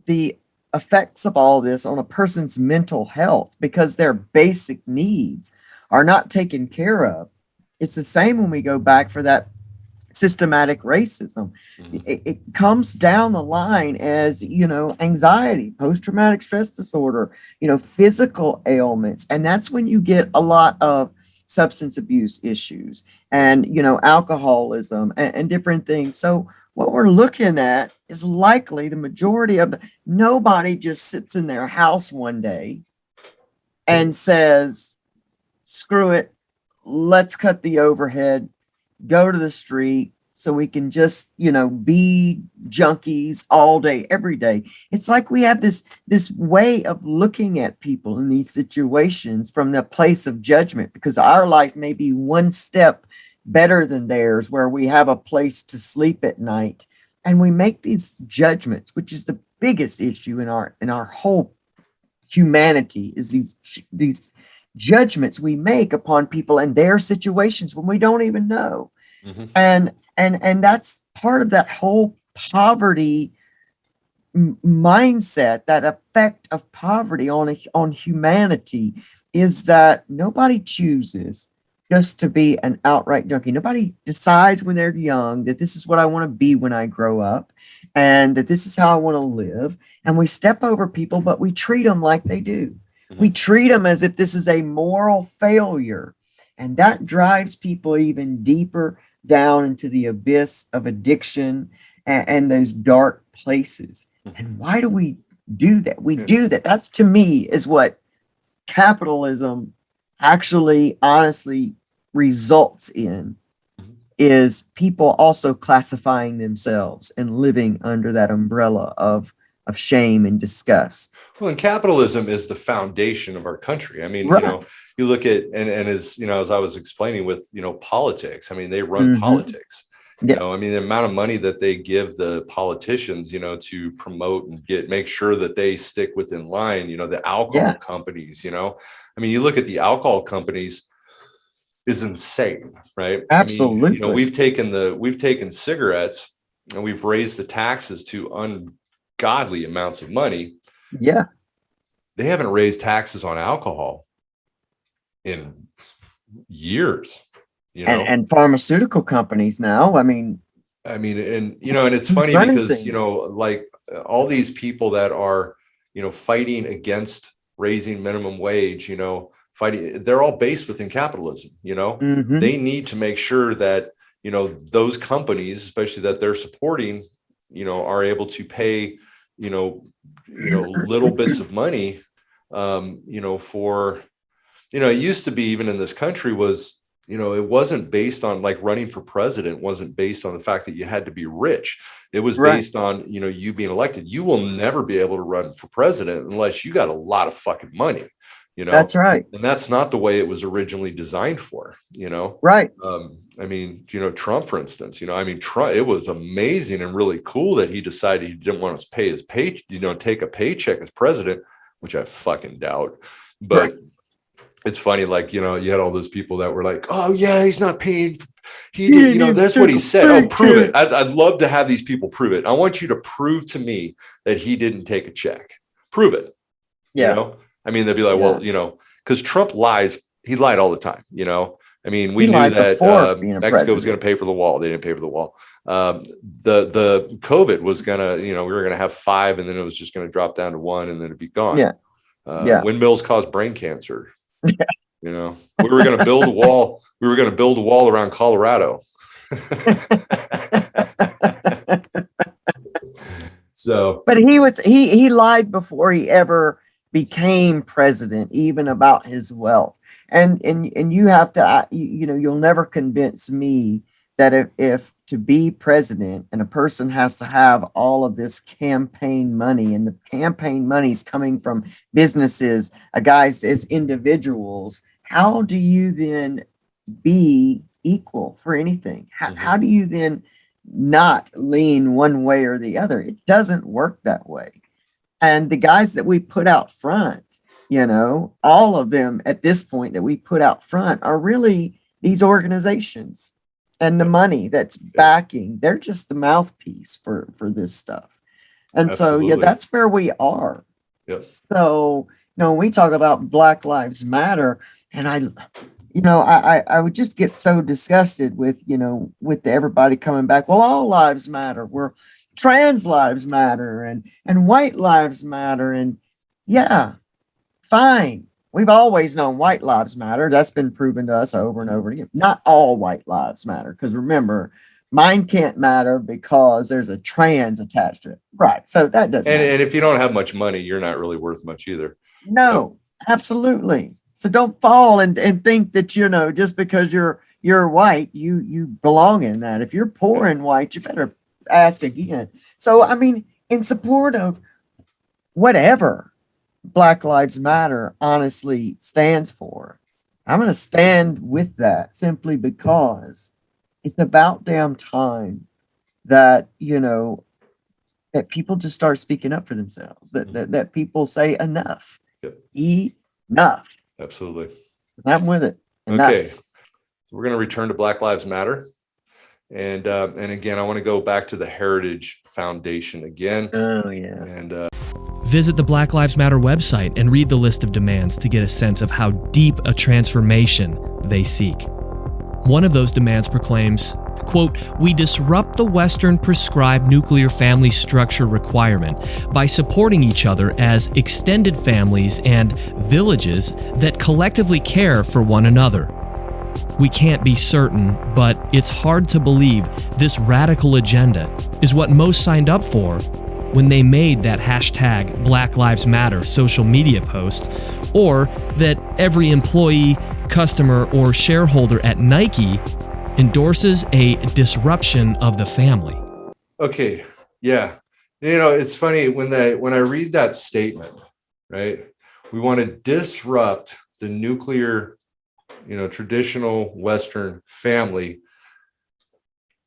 the effects of all this on a person's mental health, because their basic needs are not taken care of, it's the same when we go back for that systematic racism. It comes down the line as, anxiety, post-traumatic stress disorder, physical ailments. And that's when you get a lot of substance abuse issues and, alcoholism and different things. So what we're looking at is likely the majority of nobody just sits in their house one day and says, screw it, let's cut the overhead, go to the street so we can just, be junkies all day, every day. It's like we have this way of looking at people in these situations from the place of judgment, because our life may be one step better than theirs, where we have a place to sleep at night. And we make these judgments, which is the biggest issue in our whole humanity, is these judgments we make upon people and their situations when we don't even know. And that's part of that whole poverty mindset, that effect of poverty on humanity, is that nobody chooses just to be an outright junkie. Nobody decides when they're young that this is what I want to be when I grow up, and that this is how I want to live. And we step over people, but we treat them like they do. We treat them as if this is a moral failure. And that drives people even deeper down into the abyss of addiction and those dark places. And why do we do that? We do that. That's, to me, is what capitalism actually honestly results in, is people also classifying themselves and living under that umbrella of shame and disgust. Well, and capitalism is the foundation of our country. I mean, Right. You look at, and as, as I was explaining with, politics, I mean, they run politics. I mean, the amount of money that they give the politicians, to promote and make sure that they stick within line, the alcohol companies, I mean, you look at the alcohol companies, is insane, right? Absolutely. I mean, we've taken cigarettes and we've raised the taxes to ungodly amounts of money. Yeah. They haven't raised taxes on alcohol in years, and pharmaceutical companies now. I mean, and it's funny because, like all these people that are, fighting against raising minimum wage, they're all based within capitalism. They need to make sure that, those companies, especially that they're supporting, are able to pay, little bits of money, for, it used to be, even in this country, was, it wasn't based on, like, running for president wasn't based on the fact that you had to be rich. It was based on, you being elected. You will never be able to run for president unless you got a lot of fucking money, That's right. And that's not the way it was originally designed for, Right. I mean, Trump, for instance, I mean, Trump, it was amazing and really cool that he decided he didn't want to pay his take a paycheck as president, which I fucking doubt. But it's funny, like, you had all those people that were like, oh yeah, he's not paying. He did, that's what he said. Oh, prove it. I'd love to have these people prove it. I want you to prove to me that he didn't take a check. Prove it. Yeah. I mean, they'd be like, well, because Trump lies. He lied all the time. I mean, we knew that Mexico was going to pay for the wall. They didn't pay for the wall. The COVID was gonna, we were gonna have 5, and then it was just going to drop down to 1, and then it'd be gone. Windmills cause brain cancer. You know, we were going to build a wall. We were going to build a wall around Colorado. So, but he lied before he ever became president, even about his wealth. And you have to, you know, you'll never convince me that if to be president and a person has to have all of this campaign money, and the campaign money is coming from businesses, guys as individuals, how do you then be equal for anything? How do you then not lean one way or the other? It doesn't work that way. And the guys that we put out front, you know, all of them at this point that we put out front are really these organizations, and the money that's backing, they're just the mouthpiece for this stuff. And absolutely. so, yeah, that's where we are. Yes. So, you know, when we talk about Black Lives Matter, and I would just get so disgusted with, you know, with everybody coming back. Well, all lives matter. We're trans lives matter, and white lives matter. And yeah, fine. We've always known white lives matter. That's been proven to us over and over again. Not all white lives matter, because remember, mine can't matter because there's a trans attached to it. Right. So that doesn't matter. And if you don't have much money, you're not really worth much either. No, absolutely. So don't fall and think that, you know, just because you're white, you belong in that. If you're poor and white, you better ask again. So, I mean, in support of whatever Black Lives Matter honestly stands for, I'm going to stand with that, simply because it's about damn time that, you know, that people just start speaking up for themselves, that people say enough. Yep. Enough. Absolutely. I'm with it. Enough. Okay. So we're going to return to Black Lives Matter. And again, I want to go back to the Heritage Foundation again. Oh, yeah. And Visit the Black Lives Matter website and read the list of demands to get a sense of how deep a transformation they seek. One of those demands proclaims, quote, "We disrupt the Western prescribed nuclear family structure requirement by supporting each other as extended families and villages that collectively care for one another." We can't be certain, but it's hard to believe this radical agenda is what most signed up for when they made that hashtag Black Lives Matter social media post, or that every employee, customer, or shareholder at Nike endorses a disruption of the family. okay, yeah. You know, it's funny when I read that statement, right? We want to disrupt the nuclear, you know, traditional Western family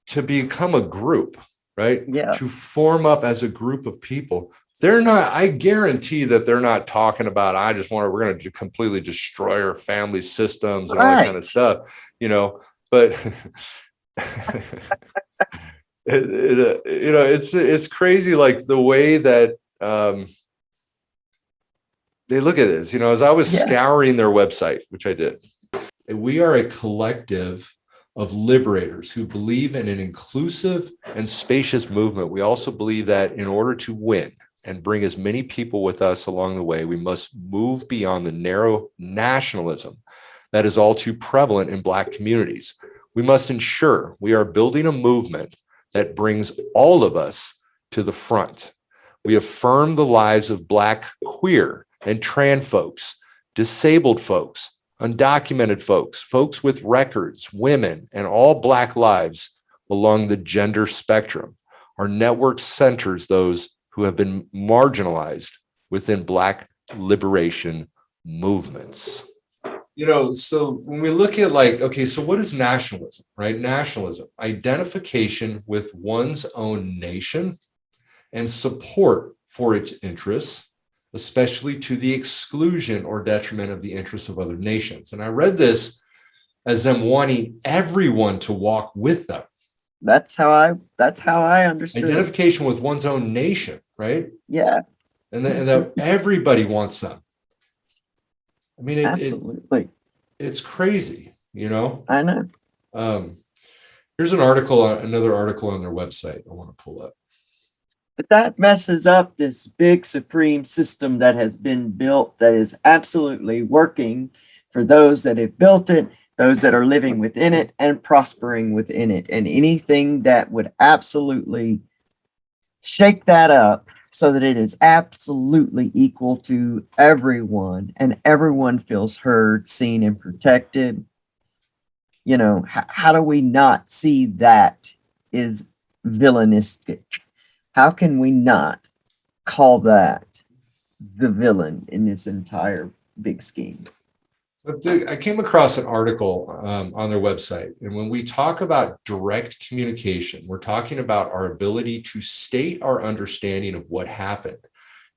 to become a group, right? Yeah. To form up as a group of people. They're not, I guarantee that they're not talking about, we're going to completely destroy our family systems and all that kind of stuff, you know, but you know, it's crazy, like the way that they look at this, you know, as I was scouring their website, which I did. We are a collective of liberators who believe in an inclusive and spacious movement. We also believe that in order to win and bring as many people with us along the way, we must move beyond the narrow nationalism that is all too prevalent in Black communities. We must ensure we are building a movement that brings all of us to the front. We affirm the lives of Black, queer, and trans folks, disabled folks, undocumented folks, folks with records, women, and all Black lives along the gender spectrum. Our network centers those who have been marginalized within Black liberation movements. You know, so when we look at like, okay, so what is nationalism, right? Nationalism, identification with one's own nation and support for its interests, especially to the exclusion or detriment of the interests of other nations. And I read this as them wanting everyone to walk with them. That's how I understood Identification with one's own nation, right? Yeah. And that everybody wants them. I mean, absolutely. It's crazy, you know? I know. Here's another article on their website I want to pull up. But that messes up this big supreme system that has been built that is absolutely working for those that have built it, those that are living within it and prospering within it. And anything that would absolutely shake that up so that it is absolutely equal to everyone and everyone feels heard, seen, and protected. You know, how do we not see that is villainistic? How can we not call that the villain in this entire big scheme? I came across an article on their website, and when we talk about direct communication, we're talking about our ability to state our understanding of what happened,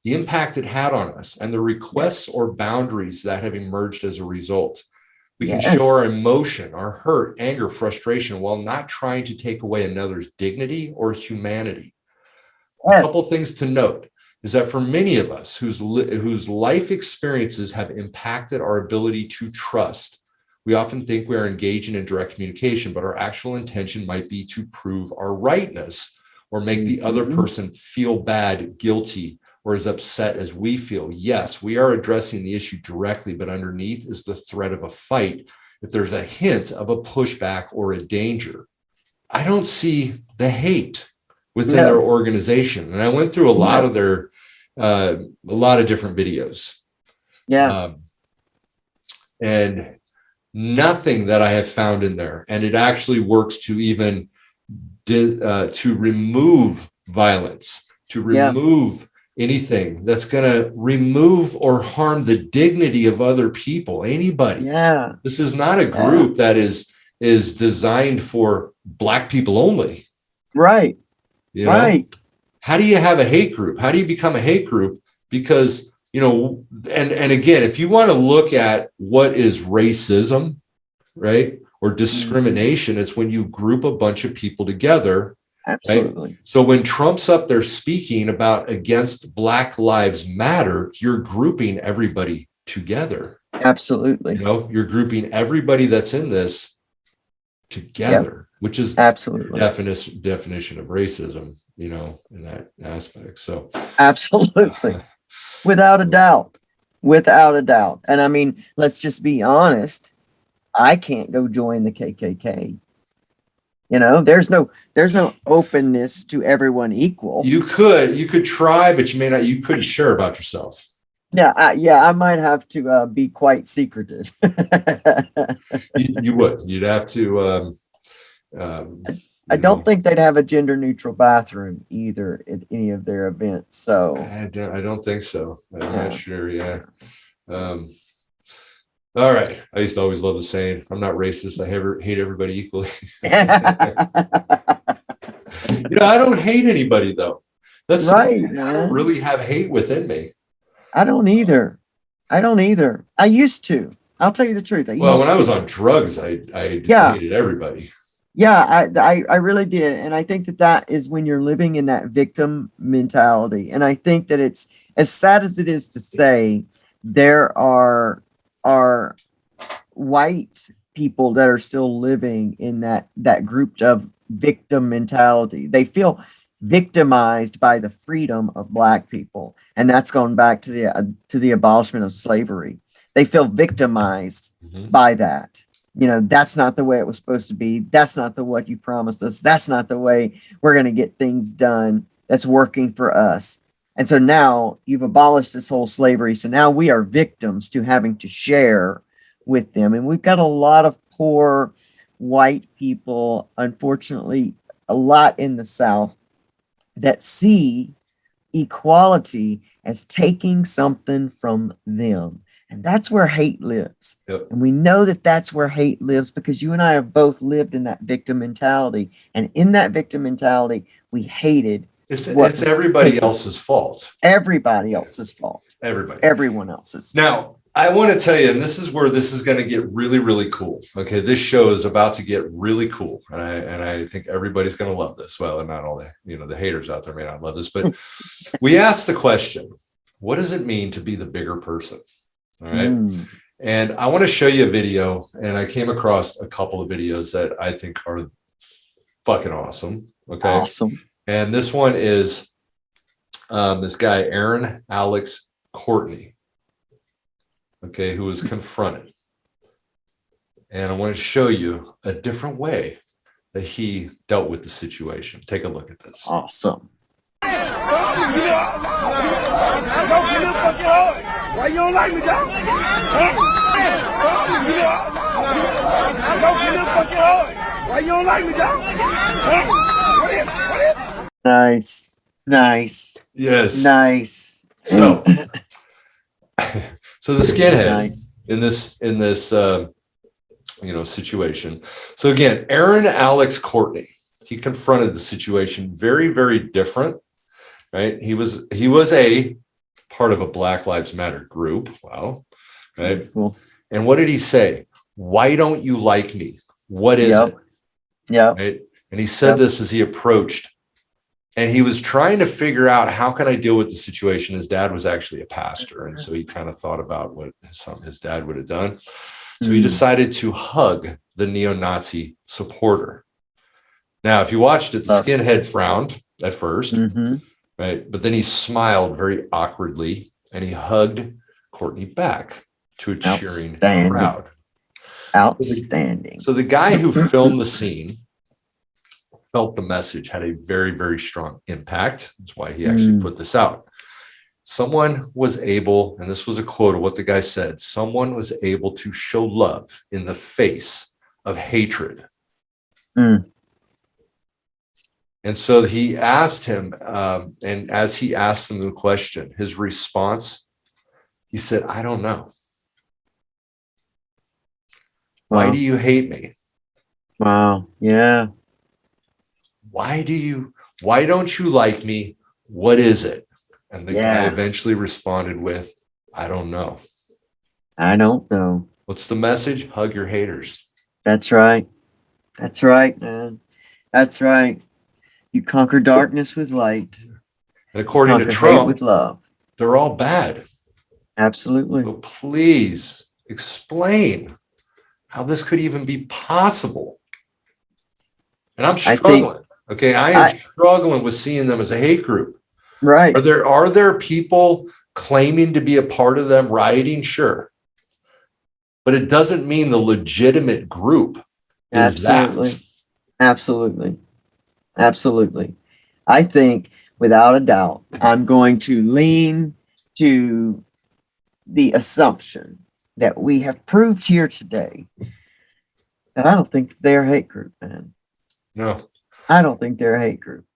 the impact it had on us, and the requests or boundaries that have emerged as a result. We can show our emotion, our hurt, anger, frustration, while not trying to take away another's dignity or humanity. A couple things to note is that for many of us whose life experiences have impacted our ability to trust, we often think we are engaging in direct communication, but our actual intention might be to prove our rightness or make the other person feel bad, guilty, or as upset as we feel. Yes, we are addressing the issue directly, but underneath is the threat of a fight if there's a hint of a pushback or a danger. I don't see the hate within their organization. And I went through a lot of their, a lot of different videos. And nothing that I have found in there. And it actually works to even to remove violence, to remove anything that's going to remove or harm the dignity of other people, anybody. This is not a group that is designed for Black people only. Right. You know? How do you have a hate group? How do you become a hate group? Because, you know, and again, if you want to look at what is racism, right, or discrimination, it's when you group a bunch of people together. Absolutely. Right? So when Trump's up there speaking about against Black Lives Matter, you're grouping everybody together. Absolutely. You know, you're grouping everybody that's in this together, which is absolutely definition of racism, you know, in that aspect. So absolutely, without a doubt. And I mean, let's just be honest. I can't go join the KKK. You know, there's no openness to everyone equal. You could try, but you couldn't share about yourself. I might have to be quite secretive. you would. You'd have to. I don't think they'd have a gender neutral bathroom either at any of their events. So I don't think so. I'm not sure. Yeah. All right. I used to always love the saying, I'm not racist. I hate everybody equally. You know, I don't hate anybody though. That's right. I don't really have hate within me. I don't either. I used to. I'll tell you the truth. When I was on drugs, I hated everybody. I really did. And I think that is when you're living in that victim mentality. And I think that it's as sad as it is to say, there are white people that are still living in that group of victim mentality. They feel victimized by the freedom of Black people. And that's going back to the abolishment of slavery. They feel victimized by that. You know, that's not the way it was supposed to be. That's not what you promised us. That's not the way we're going to get things done that's working for us. And so now you've abolished this whole slavery. So now we are victims to having to share with them. And we've got a lot of poor white people, unfortunately, a lot in the South, that see equality as taking something from them. And that's where hate lives. And we know that that's where hate lives because you and I have both lived in that victim mentality. And in that victim mentality, we hated. It's everybody else's fault. Everybody else's fault. Everyone else's. Now, I want to tell you, and this is where this is going to get really, really cool. Okay, this show is about to get really cool. And I think everybody's going to love this. Well, and not all the haters out there may not love this, but we asked the question, what does it mean to be the bigger person? All right. And I want to show you a video, and I came across a couple of videos that I think are fucking awesome. Okay. Awesome. And this one is this guy, Aaron Alex Courtney, okay, who was confronted. And I want to show you a different way that he dealt with the situation. Take a look at this. Awesome. Why you don't like me, dog? Why you don't like me, dog? What is it? Nice. Nice. Yes. Nice. So, so the skinhead Nice. in this situation. So again, Aaron Alex Courtney, he confronted the situation very, very different, right? He was a part of a Black Lives Matter group. Wow. Right. Cool. And what did he say? Why don't you like me? What is it? Yeah. Right. And he said this as he approached, and he was trying to figure out, how can I deal with the situation? His dad was actually a pastor. And so he kind of thought about what his dad would have done. So he decided to hug the neo-Nazi supporter. Now, if you watched it, the skinhead frowned at first, right? But then he smiled very awkwardly, and he hugged Courtney back to a cheering crowd. Outstanding. So the guy who filmed the scene felt the message had a very, very strong impact. That's why he actually put this out. Someone was able, and this was a quote of what the guy said, someone was able to show love in the face of hatred. And so he asked him, and as he asked him the question, his response, he said, I don't know. Why do you hate me? Wow. Yeah. Why don't you like me? What is it? And the guy eventually responded with, I don't know. I don't know. What's the message? Hug your haters. That's right. That's right, man. That's right. You conquer darkness with light. And according to Conquer hate Trump, with love. they're all bad. Absolutely. So please explain how this could even be possible. And I'm struggling. I am struggling with seeing them as a hate group. Right. Are there people claiming to be a part of them rioting? Sure. But it doesn't mean the legitimate group is that. Absolutely. Absolutely. I think without a doubt, I'm going to lean to the assumption that we have proved here today that I don't think they're a hate group, man. No. I don't think they're a hate group.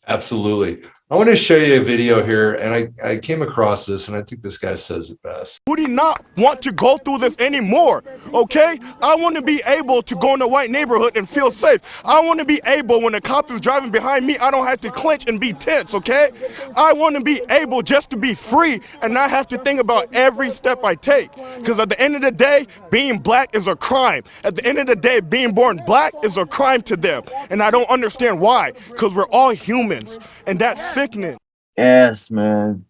Absolutely. I want to show you a video here, and I came across this, and I think this guy says it best. Who do not want to go through this anymore, okay? I want to be able to go in a white neighborhood and feel safe. I want to be able, when a cop is driving behind me, I don't have to clench and be tense, okay? I want to be able just to be free and not have to think about every step I take. Because at the end of the day, being black is a crime. At the end of the day, being born black is a crime to them. And I don't understand why, because we're all humans, and that's sickening. Yes, man.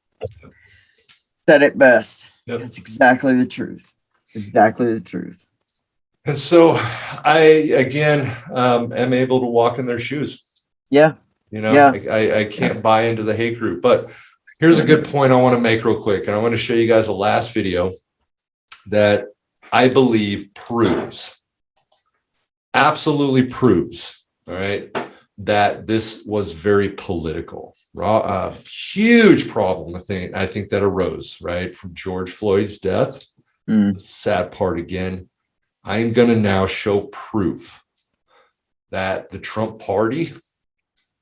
Said it best. Yep. That's exactly the truth. Exactly the truth. And so I, again, am able to walk in their shoes. Yeah. I can't buy into the hate group. But here's a good point I want to make real quick. And I want to show you guys a last video that I believe absolutely proves, all right, that this was very political. Huge problem, I think that arose, right, from George Floyd's death. The sad part, again, I'm going to now show proof that the Trump party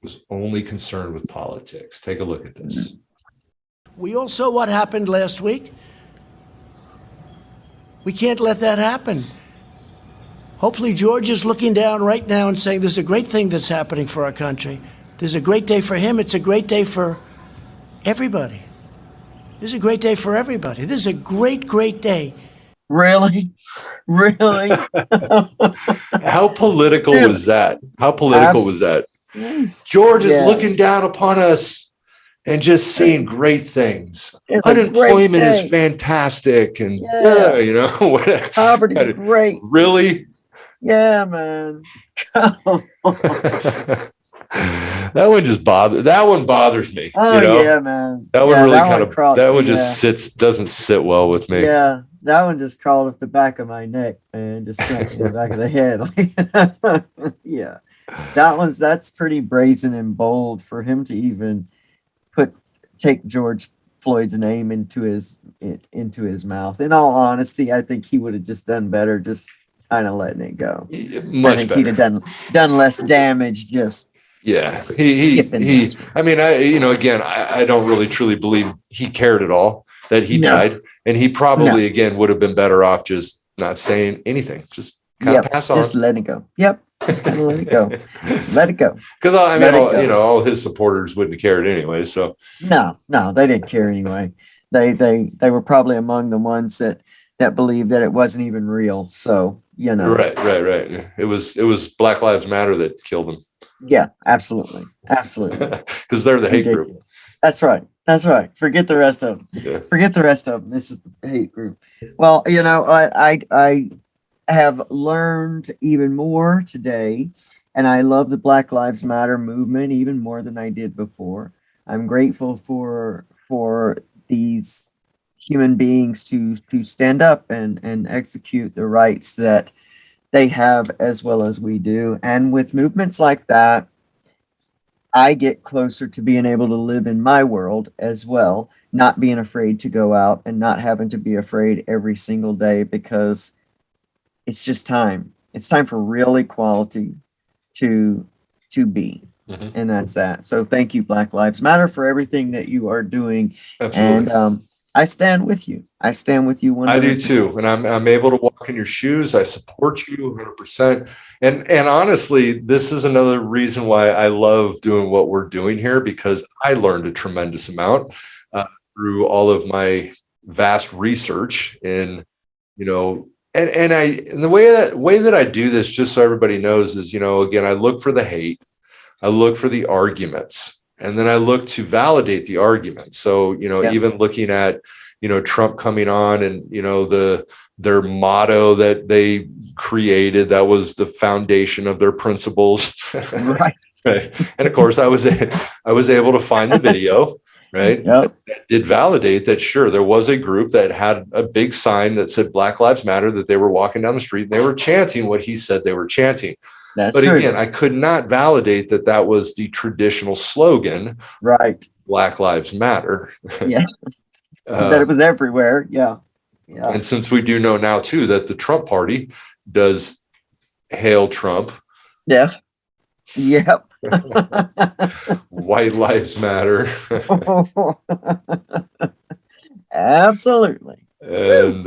was only concerned with politics. Take a look at this. We all saw what happened last week. We can't let that happen. Hopefully George is looking down right now and saying, there's a great thing that's happening for our country. There's a great day for him. It's a great day for everybody. This is a great day for everybody. This is a great, great day. Really? Really? How political was that? How political was that? George is looking down upon us and just saying great things. Unemployment is fantastic. And, poverty's great. Really? Yeah, man. That one bothers me. Oh, yeah, man. That one really kind of, that one just doesn't sit well with me. Yeah. that one just crawled up the back of my neck and just smacked me in the back of the head. Yeah, that's pretty brazen and bold for him to even take George Floyd's name into his mouth. In all honesty, I think he would have just done better, just kind of letting it go. Much I think better. he'd have done less damage. Just yeah, he. I mean, again, I don't really truly believe he cared at all that he died, and he probably again would have been better off just not saying anything, just kind of pass on, just let it go. Yep, just gonna let it go. Let it go. Because I mean, all his supporters wouldn't have cared anyway. So no, they didn't care anyway. They were probably among the ones that believed that it wasn't even real. So right. It was Black Lives Matter that killed him. Yeah, absolutely. Because they're the hate group. That's right. Forget the rest of them. Yeah. Forget the rest of them. This is the hate group. Well, I have learned even more today, and I love the Black Lives Matter movement even more than I did before. I'm grateful for these human beings to stand up and execute the rights that they have as well as we do. And with movements like that, I get closer to being able to live in my world as well, not being afraid to go out and not having to be afraid every single day, because it's just time. It's time for real equality to be. Mhm. And that's that. So thank you, Black Lives Matter, for everything that you are doing. Absolutely. And I stand with you. I stand with you 100%. I do too, and I'm able to walk in your shoes. I support you 100%. And honestly, this is another reason why I love doing what we're doing here, because I learned a tremendous amount through all of my vast research in, and the way that I do this, just so everybody knows, is, again, I look for the hate, I look for the arguments, and then I look to validate the argument. So, even looking at, Trump coming on and, their motto that they created, that was the foundation of their principles. Right. Right. And of course I was able to find the video, right? Yep. That did validate that, sure, there was a group that had a big sign that said Black Lives Matter, that they were walking down the street and they were chanting what he said they were chanting. That's but true. Again, I could not validate that was the traditional slogan, right? Black Lives Matter. Yeah. That it was everywhere. Yeah. And since we do know now too that the Trump party does hail Trump. Yes. Yep. White Lives Matter. Absolutely. And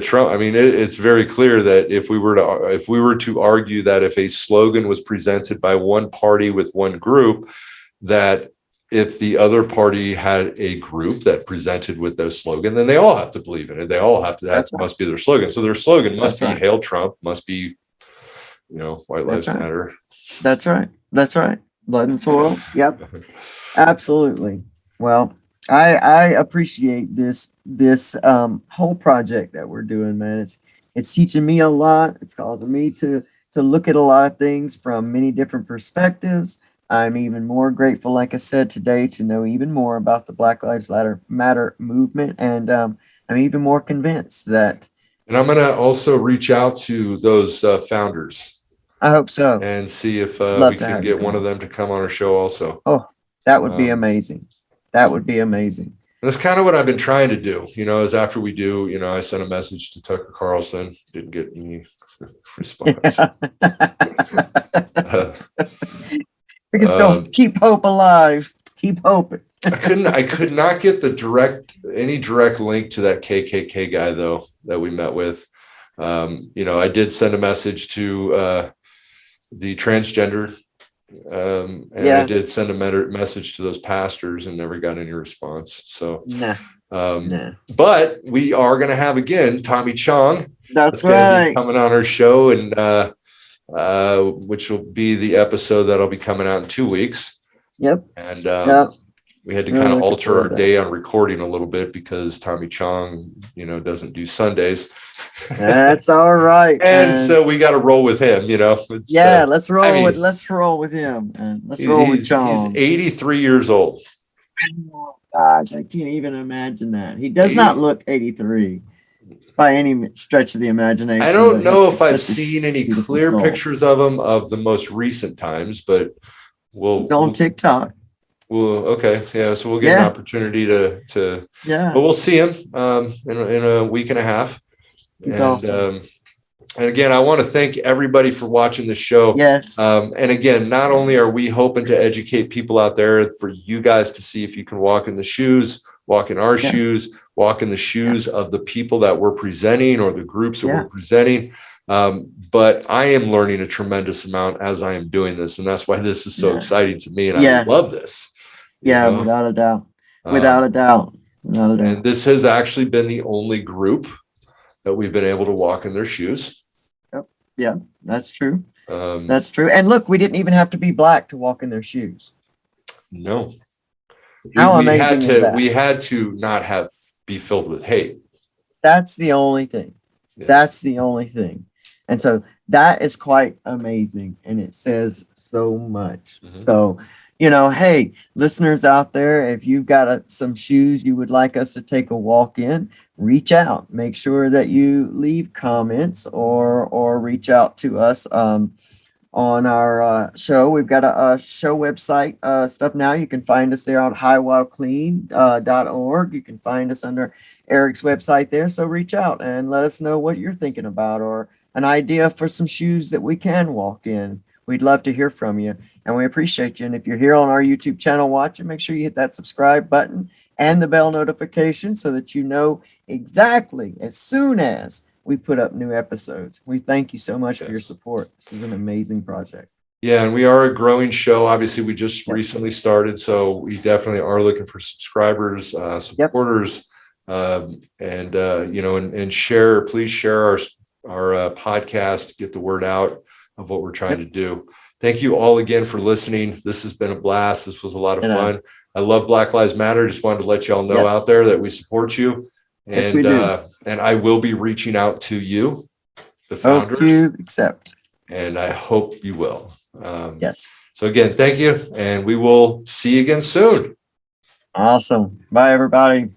Trump, I mean, it's very clear that if we were to argue that if a slogan was presented by one party with one group, that if the other party had a group that presented with their slogan, then they all have to believe in it. They all have to, that must be their slogan. So their slogan must be hail Trump, must be, White Lives Matter. That's right. Blood and soil. Yep. Absolutely. Well, I appreciate this whole project that we're doing, man. It's teaching me a lot. It's causing me to look at a lot of things from many different perspectives. I'm even more grateful, like I said today, to know even more about the Black Lives Matter movement, and I'm even more convinced that. And I'm going to also reach out to those founders. I hope so. And see if we can get one of them to come on our show also. Oh, that would be amazing. That would be amazing. That's kind of what I've been trying to do, is after we do, I sent a message to Tucker Carlson, didn't get any response. Don't keep hope alive. Keep hoping. I could not get any direct link to that KKK guy though that we met with. I did send a message to the transgender, and I did send a message to those pastors and never got any response. So, but we are going to have again Tommy Chong. That's right. Coming on our show, and which will be the episode that'll be coming out in 2 weeks. Yep. And we had to kind of alter our day on recording a little bit because Tommy Chong, doesn't do Sundays. That's all right. And so we got to roll with him, let's roll with him. Let's roll with Chong. He's 83 years old. Gosh, I can't even imagine that. He does not look 83 by any stretch of the imagination. I don't but know he's if I've such a seen any beautiful clear soul. pictures of him of the most recent times, but It's on TikTok. okay, yeah. So we'll get an Yeah. opportunity to, Yeah. but we'll see him in a week and a half. It's And awesome. and again, I want to thank everybody for watching the show. Yes. And again, not only are we hoping to educate people out there for you guys to see if you can walk in the shoes, walk in our shoes, walk in the shoes of the people that we're presenting or the groups that we're presenting. But I am learning a tremendous amount as I am doing this. And that's why this is so exciting to me. And I love this. Yeah, without a doubt. Without a doubt. Without a doubt. And this has actually been the only group that we've been able to walk in their shoes. Yeah, that's true. That's true. And look, we didn't even have to be black to walk in their shoes. No. How amazing is that? We had to not be filled with hate. That's the only thing. Yeah. That's the only thing. And so that is quite amazing. And it says so much. So, you know, hey, listeners out there, if you've got some shoes you would like us to take a walk in, reach out. Make sure that you leave comments or reach out to us on our show. We've got a show website stuff now. You can find us there on highwildclean.org. You can find us under Eric's website there. So reach out and let us know what you're thinking about or an idea for some shoes that we can walk in. We'd love to hear from you and we appreciate you. And if you're here on our YouTube channel watching, make sure you hit that subscribe button and the bell notification so that you know exactly as soon as we put up new episodes. We thank you so much for your support. This is an amazing project. Yeah, and we are a growing show. Obviously, we just recently started, so we definitely are looking for subscribers, supporters, and you know, and share. Please share our podcast, get the word out of what we're trying to do. Thank you all again for listening. This has been a blast. This was a lot of fun. I love Black Lives Matter. Just wanted to let y'all know out there that we support you. And and I will be reaching out to you, the founders. Hope you accept. And I hope you will. Yes. So again, thank you. And we will see you again soon. Awesome. Bye, everybody.